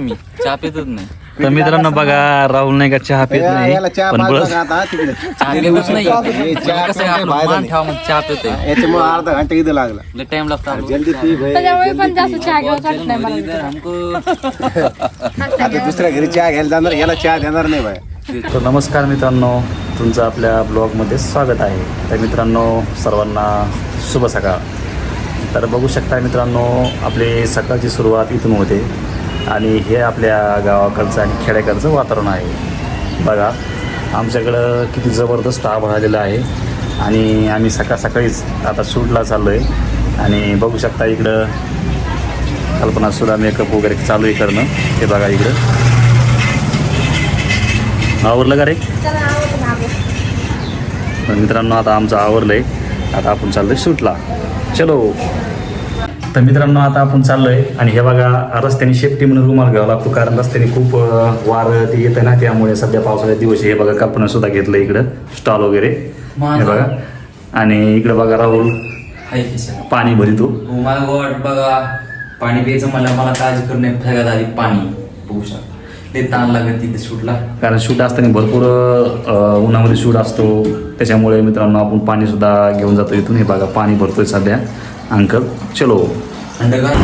मी चहा पितच नाही. तर मित्रांनो बघा राहुल नाही का चहा पित नाही पण बस चहा पितच नाही. कसं आहे, आपलं मान ठेवा मग चहा पितोय. याच्यामुळे अर्धा घंटा इथं लागला. लय टाइम लागतो आपल्याला. जल्दी पी भाई. त्याच्यामुळे पण जास्त चहा घेऊन वाटत नाही मला. इधर हमको आता दुसऱ्या घरी चहा घ्यायला जाणार, याला चहा देणार नाही भाई. तर नमस्कार मित्रांनो, तुमचं आपल्या ब्लॉगमध्ये स्वागत आहे. तर मित्रांनो सर्वांना शुभ सकाळ. तर बघू शकता मित्रांनो, आपली सकाळची सुरुवात इथून होते आणि हे आपल्या गावाकडचं आणि खेड्याकडचं वातावरण आहे. बघा आमच्याकडं किती जबरदस्त आभाळ आलेलं आहे आणि आम्ही सकाळीच आता शूटला चाललो आहे. आणि बघू शकता इकडं कल्पना सुद्धा मेकअप वगैरे चालू आहे करणं. हे बघा इकडं आवरलं का रे? तर मित्रांनो आता आमचं आवरलं आहे. आता आपण चाललो आहे शूटला. चलो. तर मित्रांनो आता आपण चाललो आहे आणि हे बघा रस्त्याने शेफ्टी म्हणून रुमाल घ्यावा लागतो, कारण रस्त्याने खूप वारं ते येतं ना, त्यामुळे सध्या पावसाळ्यात दिवस हे बघा कल्पना सुद्धा घेतलं इकडं स्टॉल वगैरे. हे बघा आणि इकडं बघा राहुल पाणी भरितो. माझं गोड बघा पाणी प्यायचं मला काळजी करणे सगळ्यात आधी पाणी बघू शकता. लय ताण लागत तिथे शूटला, कारण शूट असताना भरपूर उन्हामध्ये शूट असतो, त्याच्यामुळे मित्रांनो आपण पाणी सुद्धा घेऊन जातो इथून. हे बघा पाणी भरतोय सध्या अंकल. चलो. थंडगार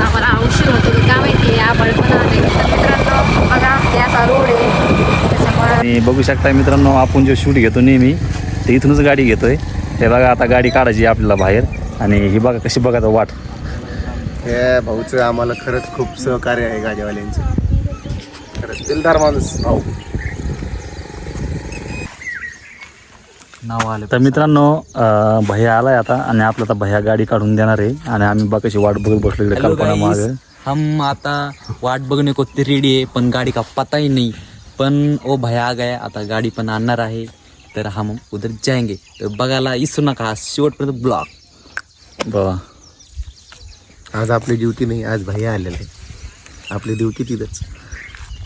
आम्हाला उशीर होतो का माहिती आभाळ पण आले. मित्रांनो बघा याचा रोड आहे त्याच्यामुळे. आणि बघू शकता मित्रांनो, आपण जो शूट घेतो नेहमी ते इथूनच गाडी घेतोय. हे बघा आता गाडी काढायची आपल्याला बाहेर आणि ही बघा कशी बघा वाट. हे भाऊचं आम्हाला खरंच खूप सहकार्य आहे गाडीवाल्यांचं. खरंच दिलदार माणूस भाऊ. नाव आलं. तर मित्रांनो भैया आलाय आता आणि आपला आता भैया गाडी काढून देणार आहे आणि आम्ही बघा कशी वाट बघत बसलो इकडे कल्पना मागे. हम आता वाट बघणे को रेडी आहे, पण गाडी का पता ही नहीं. पण ओ भैया आ गया, आता गाडी पण आणणार आहे, तर हम उधर जाएंगे. तर बघायला विसरू नका शेवटपर्यंत ब्लॉग. बघा आज आपली ड्युटी नाही, आज भैया आलेला आहे. आपली ड्युटी तिथंच.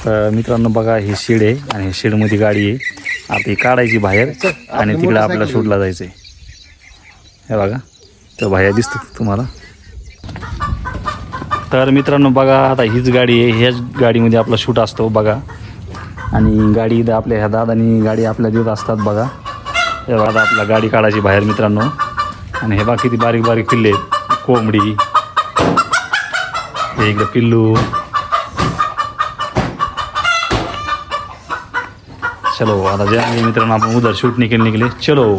तर मित्रांनो बघा हे शेड आहे आणि हे शेडमध्ये गाडी आहे. आता ही काढायची बाहेर आणि तिकडे आपल्याला शूटला जायचं आहे. हे बघा तर भैया दिसतो तुम्हाला. तर मित्रांनो बघा आता हीच गाडी आहे, ह्याच गाडीमध्ये आपला शूट असतो बघा. आणि गाडी आपल्या ह्या दादानी गाडी आपल्या देत असतात बघा. हे बघा आपला गाडी काढायची बाहेर मित्रांनो. आणि हे बघा किती बारीक बारीक पिल्ले आहेत. कोंबडी, हे इकडं पिल्लू. चलो आता जे मित्रांनो आपण उधर शूट निघले. चलो.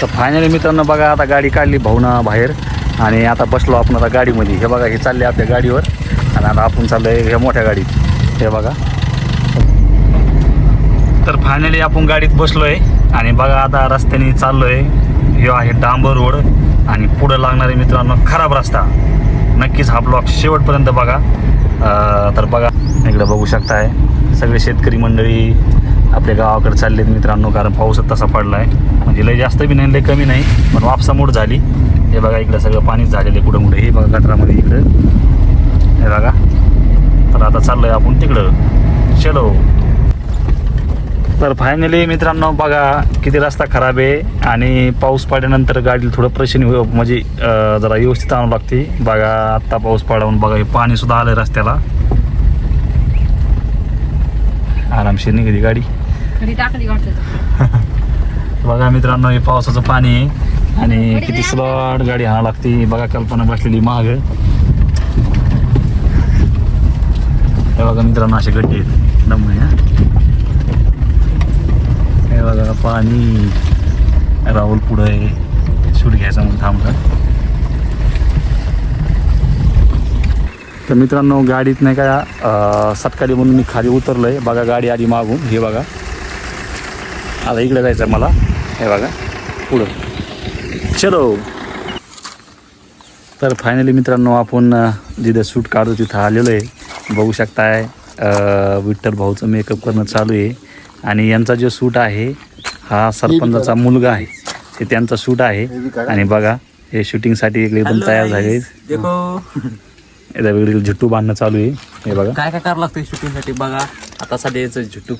तर फायनली मित्रांनो बघा आता गाडी काढली भाऊना बाहेर आणि आता बसलो आपण आता गाडीमध्ये. हे बघा हे चालले आपल्या गाडीवर आणि आता आपण चाललो आहे ह्या मोठ्या गाडीत. हे बघा. तर फायनली आपण गाडीत बसलो आहे आणि बघा आता रस्त्याने चाललो आहे. हे आहे डांबर रोड आणि पुढं लागणारे मित्रांनो खराब रस्ता. नक्कीच हा ब्लॉग शेवटपर्यंत बघा. तर बघा इकडे बघू शकताय सगळे शेतकरी मंडळी आपल्या गावाकडे चाललेत मित्रांनो, कारण पाऊसच तसा पडला आहे. म्हणजे लय जास्त बी नाही लय कमी नाही, पण वापसामूड झाली. हे बघा इकडं सगळं पाणीच झालेलं आहे कुठं कुठं. हे बघा गटरामध्ये इकडं. हे बघा. तर आता चाललो आहे आपण तिकडं. चलो. तर फायनली मित्रांनो बघा किती रस्ता खराब आहे आणि पाऊस पडल्यानंतर गाडीला थोडं प्रेशर म्हणजे जरा व्यवस्थित आणावं लागते. बघा आत्ता पाऊस पडावून बघा हे पाणीसुद्धा आलं आहे रस्त्याला. आरामशीर निघाली गाडी. बघा मित्रांनो हे पावसाचं पाणी आहे आणि किती स्लॉट गाडी आणावं लागते. बघा कल्पना बसलेली महाग. हे बघा मित्रांनो असे गड्डे आहेत दम आहे. हे बघा पाणी. राहुल पुढं आहे शूट घ्यायचा म्हणून थांबतं. तर मित्रांनो गाडीत नाही का सटकाली म्हणून मी खाली उतरलो आहे. बघा गाडी आली मागून. हे बघा आता इकडे जायचं आहे मला. हे बघा पुढं. चलो. तर फायनली मित्रांनो आपण जिथं शूट काढतो तिथं आलेलो आहे. बघू शकताय विठ्ठल भाऊचं मेकअप करणं चालू आहे आणि यांचा जो शूट आहे हा सरपंचाचा मुलगा आहे, ते त्यांचा शूट आहे. आणि बघा हे शूटिंगसाठी इकडे एकदम तयार झाले. एकदा वेगळी झुट्टू बांधणं चालू आहे. हे बघा काय काय करावं लागतं शूटिंगसाठी. बघा आता सध्याचं झुट्टू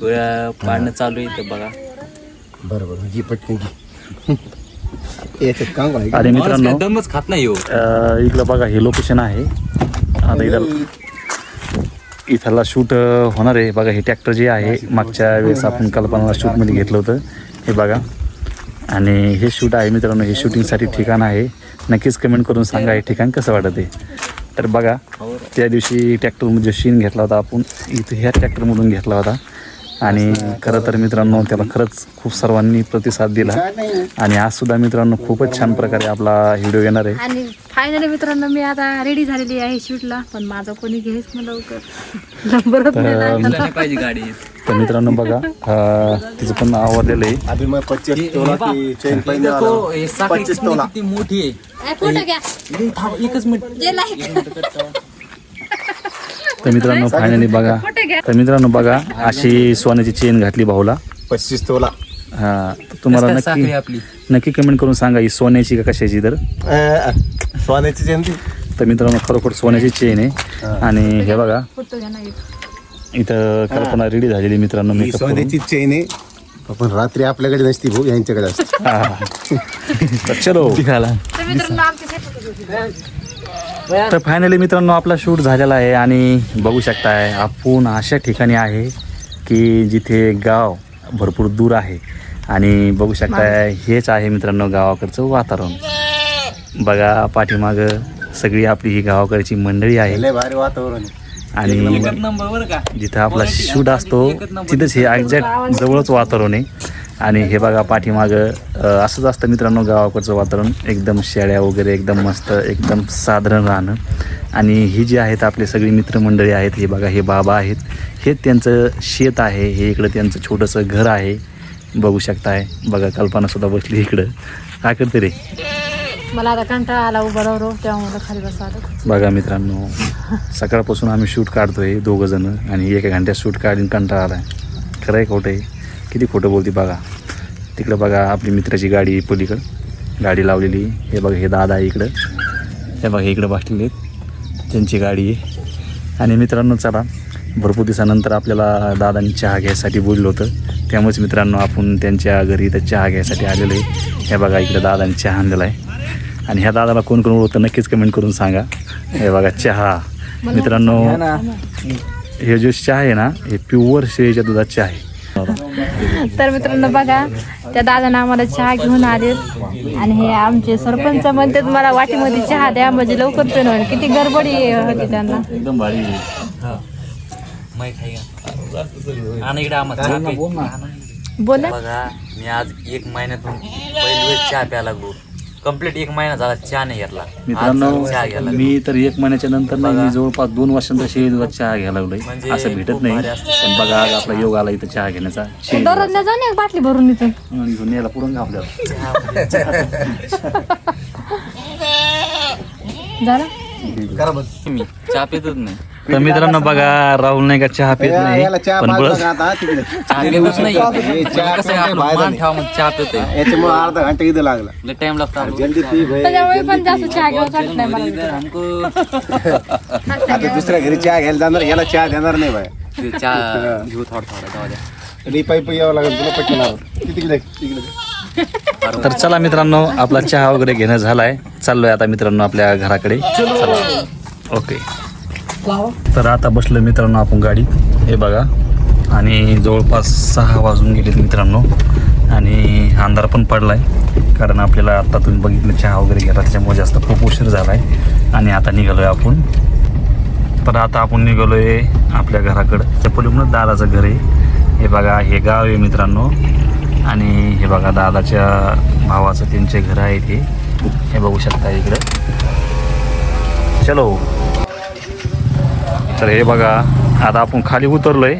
पाडणं चालू आहे. ते बघा बरं बरं जी पटकन घे. याच्यात काम आहे का? आणि मित्रांनो दमच खात नाही हो. इकडं बघा हे लोकेशन आहे. आता इथला शूट होणार आहे. बघा हे ट्रॅक्टर जे आहे मागच्या वेळेस आपण कल्पनाला शूटमध्ये घेतलं होतं हे बघा. आणि हे शूट आहे मित्रांनो, हे शूटिंगसाठी ठिकाण आहे. नक्कीच कमेंट करून सांगा हे ठिकाण कसं वाटत आहे. तर बघा त्या दिवशी ट्रॅक्टरमध्ये शीन घेतला होता आपण, इथं ह्या ट्रॅक्टरमधून घेतला होता. आणि खरं तर मित्रांनो त्याला खरंच खूप सर्वांनी प्रतिसाद दिला. आणि आजसुद्धा मित्रांनो खूपच छान प्रकारे आपला व्हिडिओ येणार आहे. आणि फायनली मित्रांनो मी आता रेडी झालेली आहे शूटला, पण माझं कोणी घ्यायच ना लवकर नंबरच नाही पाहिजे गाडी. तर मित्रांनो बघा तिचं पण आवडलेलं आहे. अभी मैं 25 तोला की चेन पहनने वाला हूं. 25 तोला. किती मोठी आहे. फोटो घ्या. एकच मिनिट. जे like. तर मित्रांनो फायनली बघा, तर मित्रांनो बघा अशी सोन्याची चेन घातली भाऊला. 25 तोला. हा तुम्हाला साखळी नक्की आपली. नक्की कमेंट करून सांगा ही सोन्याची का कशाची. तर सोन्याची चेन ती. तर मित्रांनो खरोखर सोन्याची चेन आहे. आणि हे बघा फोटो घ्या ना एक. इथं कल्पना रेडी झालेली मित्रांनो ही मेकअप करून. सोन्याची चेन आहे. पण रात्री आपल्याकडे नसती भाऊ, यांच्याकडे असते. तर चलो. तर मित्रांनो आमचे फोटो तर फायनली मित्रांनो आपला शूट झालेला आहे. आणि बघू शकताय आपण अशा ठिकाणी आहे की जिथे गाव भरपूर दूर आहे. आणि बघू शकताय हेच आहे मित्रांनो गावाकडचं वातावरण. बघा पाठीमागं सगळी आपली ही गावाकडची मंडळी आहे. लय भारी वातावरण आहे. आणि नंबर बरं का. जिथं आपला शूट असतो तिथंच हे एक्झॅक्ट जवळच वातावरण आहे. आणि हे बघा पाठीमागं असंच असतं मित्रांनो गावाकडचं वातावरण. एकदम शेळ्या वगैरे एकदम मस्त, एकदम साधारण राहणं. आणि ही जी आहेत आपले सगळी मित्रमंडळी आहेत. हे बघा हे बाबा आहेत, हे त्यांचं शेत आहे. हे इकडं त्यांचं छोटंसं घर आहे. बघू शकताय. बघा कल्पनासुद्धा बसली इकडं. काय करते रे. मला आता कंटाळा आला उभं राहू, तेव्हा मला खाली बसवा आलं. बघा मित्रांनो सकाळपासून आम्ही शूट काढतोय दोघं जण. आणि 1 घंट्यात शूट काढून कंटाळा आला आहे. खरं आहे खोटं आहे. किती खोटं बोलते बघा. तिकडं बघा आपली मित्राची गाडी पलीकडं गाडी लावलेली. हे बघा हे दादा आहे इकडं. हे बघा इकडं बसलेले आहेत, त्यांची गाडी आहे. आणि मित्रांनो चला भरपूर दिवसानंतर आपल्याला दादांनी चहा घ्यायसाठी बोललं होतं. त्यामुळेच मित्रांनो आपण त्यांच्या घरी इथं चहा घ्यायसाठी आलेलो आहे. हे बघा इकडं दादांनी चहा आणलेला आहे. आणि ह्या दादाला कोण कोण ओळखतं नक्कीच कमेंट करून सांगा. हे बघा चहा मित्रांनो, हे जो चहा आहे ना हे प्युअर शेळीच्या दुधाचा चहा आहे. तर मित्रांनो बघा त्या दादांना आम्हाला चहा घेऊन आले. आणि हे आमचे सरपंच म्हणतात मला वाटीमध्ये चहा द्या म्हणजे लवकर पेन होईल. किती गडबडी होती त्यांना. एकदम भारी. माहित आहे का. आणि इकडे आम्हाला बोला. बघा मी आज 1 महिन्यातून पहिली वेळ चहा प्यायला लागलो. कंप्लीट 1 महिना झाला चहा नाही घेतला. मित्रांनो चहा घ्यायला मी तर 1 महिन्याच्या नंतर नाही, मी जवळपास 2 वर्षांचा शेळी दुधाचा चहा घ्यायला लागलोय. म्हणजे असं भेटत नाही. पण बघा आज आपला योग आला इथं चहा घेण्याचा. शेळी दररोज जा ना एक बाटली भरून इथून. दुधाचा. घेऊन यायला पुढून का आपल्याला. झालं. करा बघ. मी चहा पितच नाही. तर मित्रांनो बघा राहुल नाही का चहा पित नाही. याला चहा पण पाजला बस का आता तिकडे. चहा पितच नाही. हे चहा कसं आहे कोणत्या आपलं बाहेर मान आली. ठेवा मग चहा पितोय. याच्यामुळे अर्धा घंटा इथं लागला. लय टाइम लागतो आपल्याला. जल्दी पी भाई. त्याच्यामुळे पण जास्त चहा घेऊन वाटत नाही मला. हमको आता दुसऱ्या घरी चहा घ्यायला जाणार, याला चहा देणार नाही भाई. ते चहा घेऊ थोडा जाऊ द्या. रिपाई यावं लागेल तुला पटकन आवर. तिकडे तिकडे. तर चला मित्रांनो आपला चहा वगैरे घेणं झालाय. चाललोय आता मित्रांनो आपल्या घराकडे. चला. ओके. तर आता बसलो मित्रांनो आपण गाडीत. हे बघा आणि जवळपास 6 वाजून गेलेत मित्रांनो. आणि अंधार पण पडलाय कारण आपल्याला आता तुम्ही बघितलं चहा वगैरे घ्यायला त्याच्यामुळे जास्त खूप उशीर झालाय. आणि आता निघालोय आपण. तर आता आपण निघालोय आपल्या घराकडं. त्या पलीकडून दादाचं घर आहे. हे बघा हे गाव आहे मित्रांनो. आणि हे बघा दादाच्या भावाचं त्यांचे घर आहे ते. हे बघू शकता इकडं. चलो. तर हे बघा आता आपण खाली उतरलोय.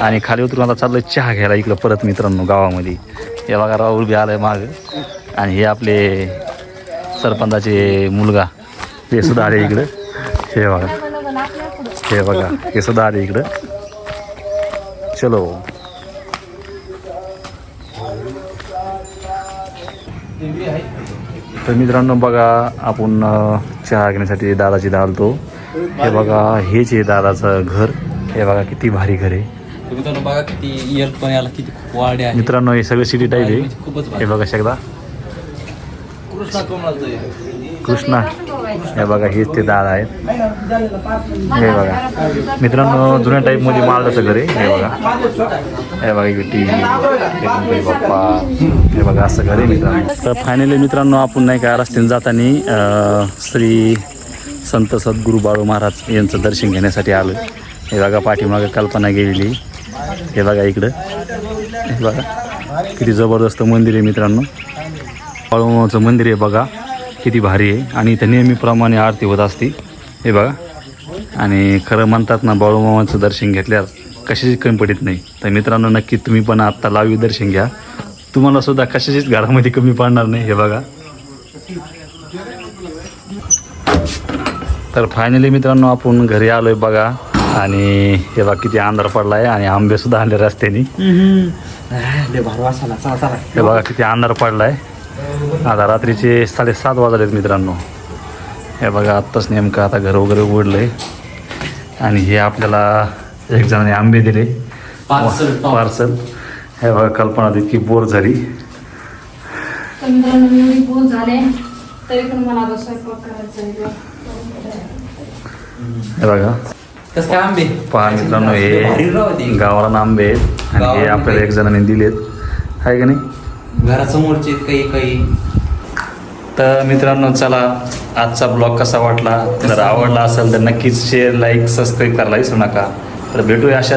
आणि खाली उतरून आता चाललोय चहा घ्यायला इकडं परत मित्रांनो गावामध्ये. हे बघा राहुल बी आलाय माग. आणि हे आपले सरपंचाचे मुलगा ते सुद्धा आले इकडं. हे बघा हे बघा हे सुद्धा आले इकडं. चलो. तर मित्रांनो बघा आपण चहा घेण्यासाठी दादाची धावतो. हे बघा हेच आहे दादाचं घर. हे बघा किती भारी घर आहे. तुम्ही बघा किती इयर पण याला किती वाडे आहे. मित्रांनो हे सगळं सिटी टाईप आहे. खूपच हे बघा शकता कृष्णा. हे बघा हेच ते दादा आहेत. हे बघा मित्रांनो जुन्या टाईपमध्ये मालदाचं घर आहे. हे बघा हे बघा इकडे टी व्ही बाप्पा. हे बघा असं घर आहे मित्रांनो. तर फायनली मित्रांनो आपण नाही का रस्त्याने जाताना श्री संत सद्गुरू बाळू महाराज यांचं दर्शन घेण्यासाठी आलो. हे बघा पाठीमागं कल्पना गेलेली. हे बघा इकडं हे बघा किती जबरदस्त मंदिर आहे मित्रांनो. बाळूमामाचं मंदिर आहे बघा किती भारी आहे. आणि इथं नेहमीप्रमाणे आरती होत असते. हे बघा आणि खरं म्हणतात ना बाळूमामाचं दर्शन घेतल्यावर कशाचीच कमी पडत नाही. तर मित्रांनो नक्की तुम्ही पण आत्ता लाईव्ह दर्शन घ्या. तुम्हाला सुद्धा कशाचीच घरामध्ये कमी पडणार नाही. हे बघा. तर फायनली मित्रांनो आपण घरी आलो आहे बघा. आणि हे बघा किती अंधार पडला आहे आणि आंबे सुद्धा आणले रस्त्याने. हे बघा किती अंधार पडला आहे. आता रात्रीचे 7:30 वाजलेत मित्रांनो. हे बघा आत्ताच नेमकं आता घर वगैरे उघडलं आहे. आणि हे आपल्याला एक जणाने आंबे दिले पार्सल. हे बघा कल्पना इतकी बोर झाली. बोर झाले तरी पण मला आता स्वयंपाक करायचा. हे बघा कसं काय आंबे पहा मित्रांनो हे गावाला आंबे आहेत आणि हे आपल्याला एक जणाने दिलेत आहे का नाही घरासमोरचे काही. तर मित्रांनो चला आजचा ब्लॉग कसा वाटला. जर आवडला असेल तर नक्कीच शेअर लाईक सबस्क्राईब करायला विसरू नका. तर भेटूया अशा